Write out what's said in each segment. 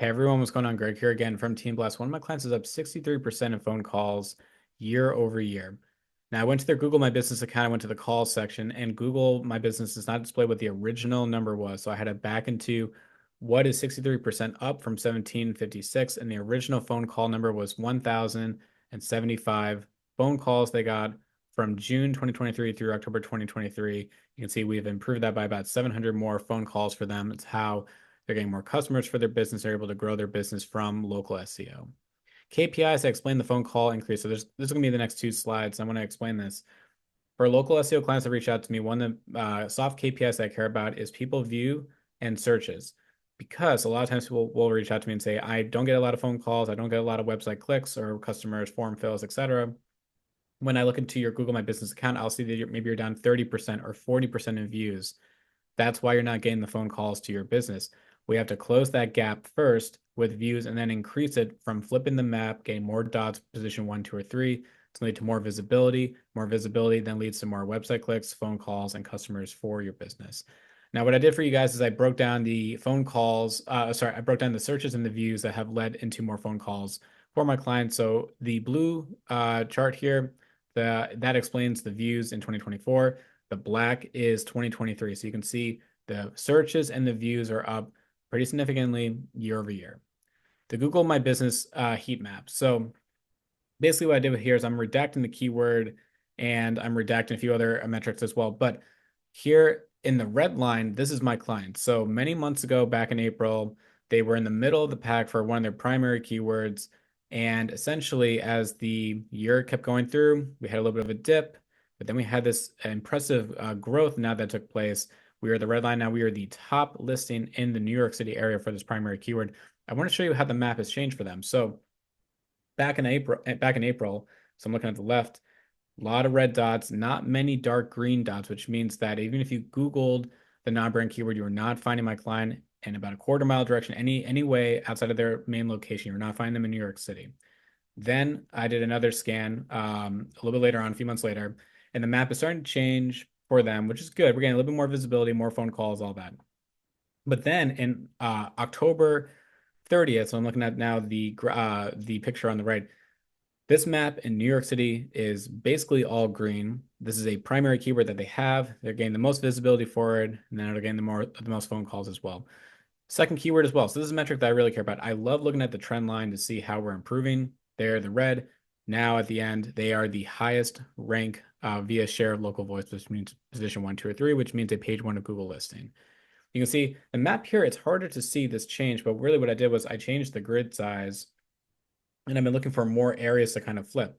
Hey everyone, what's going on? Greg here again from Team Blast. One of my clients is up 63% in phone calls year over year. Now I went to their Google My Business account, I went to the calls section, and Google My Business does not display what the original number was. So I had to back into what is 63% up from 1756, and the original phone call number was 1,075 phone calls they got from June 2023 through October 2023. You can see we've improved that by about 700 more phone calls for them. It's how they're getting more customers for their business. They're able to grow their business from local SEO. KPIs, I explain the phone call increase. So this is going to be the next two slides. I want to explain this. For local SEO clients that reach out to me, one of the soft KPIs that I care about is people view and searches. Because a lot of times people will reach out to me and say, I don't get a lot of phone calls, I don't get a lot of website clicks or customers, form fills, etc. When I look into your Google My Business account, I'll see that maybe you're down 30% or 40% in views. That's why you're not getting the phone calls to your business. We have to close that gap first with views and then increase it from flipping the map, getting more dots, position 1, 2, or 3. It's going to lead to more visibility. More visibility then leads to more website clicks, phone calls, and customers for your business. Now, what I did for you guys is I broke down the phone calls. I broke down the searches and the views that have led into more phone calls for my clients. So the blue chart here, that explains the views in 2024. The black is 2023. So you can see the searches and the views are up pretty significantly year over year. The Google My Business heat map. So basically what I did here is I'm redacting the keyword and I'm redacting a few other metrics as well. But here in the red line, this is my client. So many months ago, back in April, they were in the middle of the pack for one of their primary keywords. And essentially, as the year kept going through, we had a little bit of a dip, but then we had this impressive growth now that took place. We are the red line now. We are the top listing in the New York City area for this primary keyword. I want to show you how the map has changed for them. So back in April, so I'm looking at the left, a lot of red dots, not many dark green dots, which means that even if you Googled the non-brand keyword, you are not finding my client in about a quarter-mile direction, any way outside of their main location. You're not finding them in New York City. Then I did another scan a little bit later on, a few months later, and the map is starting to change for them, which is good. We're getting a little bit more visibility, more phone calls, all that. But then in October 30th, so I'm looking at now the picture on the right. This map in New York City is basically all green. This is a primary keyword that they have. They're getting the most visibility for it, and then they're getting the most phone calls as well. Second keyword as well. So this is a metric that I really care about. I love looking at the trend line to see how we're improving. They're the red. Now at the end, they are the highest rank via share of local voice, which means position 1, 2, or 3, which means a page 1 of Google listing. You can see the map here, it's harder to see this change, but really what I did was I changed the grid size and I've been looking for more areas to kind of flip.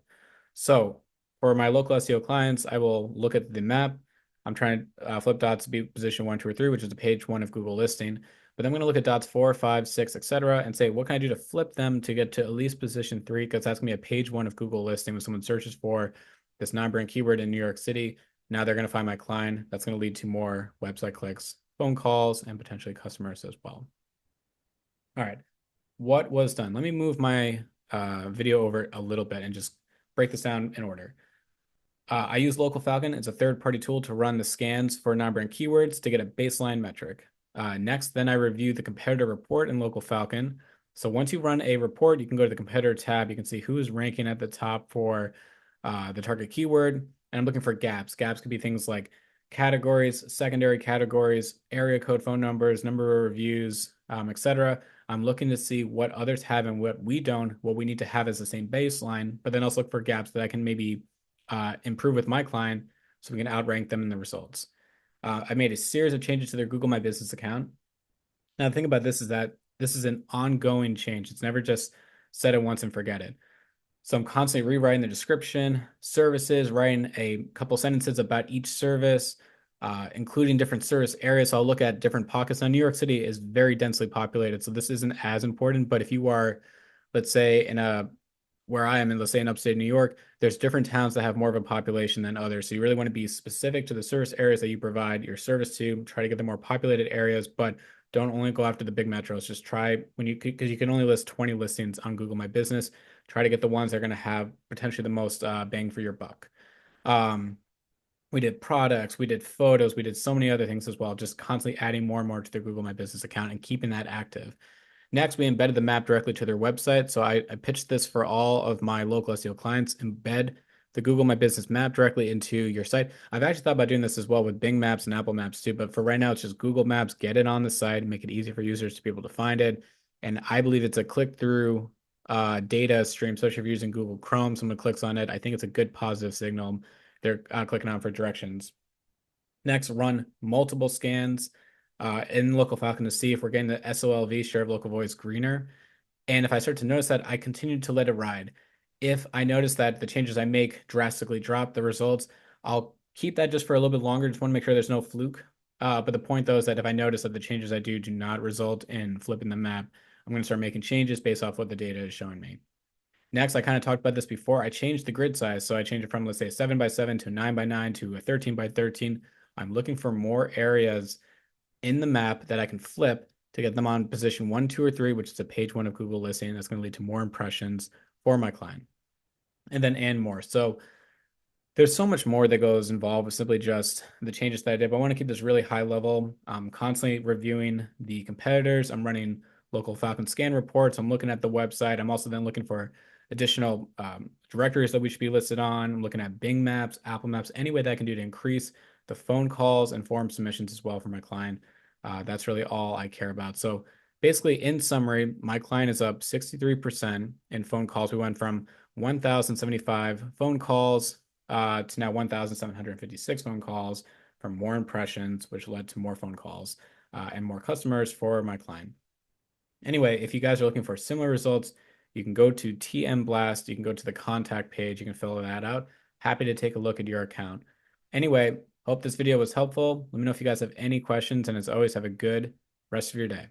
So for my local SEO clients, I will look at the map. I'm trying to flip dots to be position 1, 2, or 3, which is the page 1 of Google listing. But then I'm going to look at dots 4, 5, 6, etc., and say, what can I do to flip them to get to at least position 3? Because that's going to be a page 1 of Google listing when someone searches for this non-brand keyword in New York City. Now they're going to find my client. That's going to lead to more website clicks, phone calls, and potentially customers as well. All right, what was done? Let me move my video over a little bit and just break this down in order. I use Local Falcon. It's a third-party tool to run the scans for non-brand keywords to get a baseline metric. Next, then I review the competitor report in Local Falcon. So once you run a report, you can go to the competitor tab. You can see who is ranking at the top for the target keyword. And I'm looking for gaps. Gaps could be things like categories, secondary categories, area code phone numbers, number of reviews, etc. I'm looking to see what others have and what we don't, what we need to have as the same baseline, but then also look for gaps that I can maybe improve with my client so we can outrank them in the results. I made a series of changes to their Google My Business account. Now, the thing about this is that this is an ongoing change. It's never just set it once and forget it. So I'm constantly rewriting the description, services, writing a couple sentences about each service, including different service areas. So I'll look at different pockets. Now, New York City is very densely populated, so this isn't as important. But if you are, let's say, where I am in, let's say in upstate New York, there's different towns that have more of a population than others. So you really want to be specific to the service areas that you provide your service to, try to get the more populated areas, but don't only go after the big metros. Just try because you can only list 20 listings on Google My Business. Try to get the ones that are going to have potentially the most bang for your buck. We did products, we did photos, we did so many other things as well, just constantly adding more and more to the Google My Business account and keeping that active. Next, we embedded the map directly to their website. So I pitched this for all of my local SEO clients, embed the Google My Business map directly into your site. I've actually thought about doing this as well with Bing Maps and Apple Maps too, but for right now, it's just Google Maps, get it on the site, make it easy for users to be able to find it. And I believe it's a click-through data stream, especially if you're using Google Chrome, someone clicks on it. I think it's a good positive signal. They're clicking on for directions. Next, run multiple scans in Local Falcon to see if we're getting the SOLV, share of local voice, greener. And if I start to notice that, I continue to let it ride. If I notice that the changes I make drastically drop the results, I'll keep that just for a little bit longer. Just want to make sure there's no fluke. But the point though is that if I notice that the changes I do not result in flipping the map, I'm going to start making changes based off what the data is showing me. Next, I kind of talked about this before. I changed the grid size. So I changed it from, let's say, 7x7 to 9x9 to a 13x13. I'm looking for more areas in the map that I can flip to get them on position 1, 2, or 3, which is a page 1 of Google listing. That's going to lead to more impressions for my client. And more. So there's so much more that goes involved with simply just the changes that I did. But I want to keep this really high level. I'm constantly reviewing the competitors. I'm running local Falcon scan reports. I'm looking at the website. I'm also then looking for additional directories that we should be listed on. I'm looking at Bing Maps, Apple Maps, any way that I can do to increase the phone calls and form submissions as well for my client. That's really all I care about. So basically, in summary, my client is up 63% in phone calls. We went from 1,075 phone calls to now 1,756 phone calls from more impressions, which led to more phone calls and more customers for my client. Anyway, if you guys are looking for similar results, you can go to TM Blast. You can go to the contact page. You can fill that out. Happy to take a look at your account. Anyway, hope this video was helpful. Let me know if you guys have any questions. And as always, have a good rest of your day.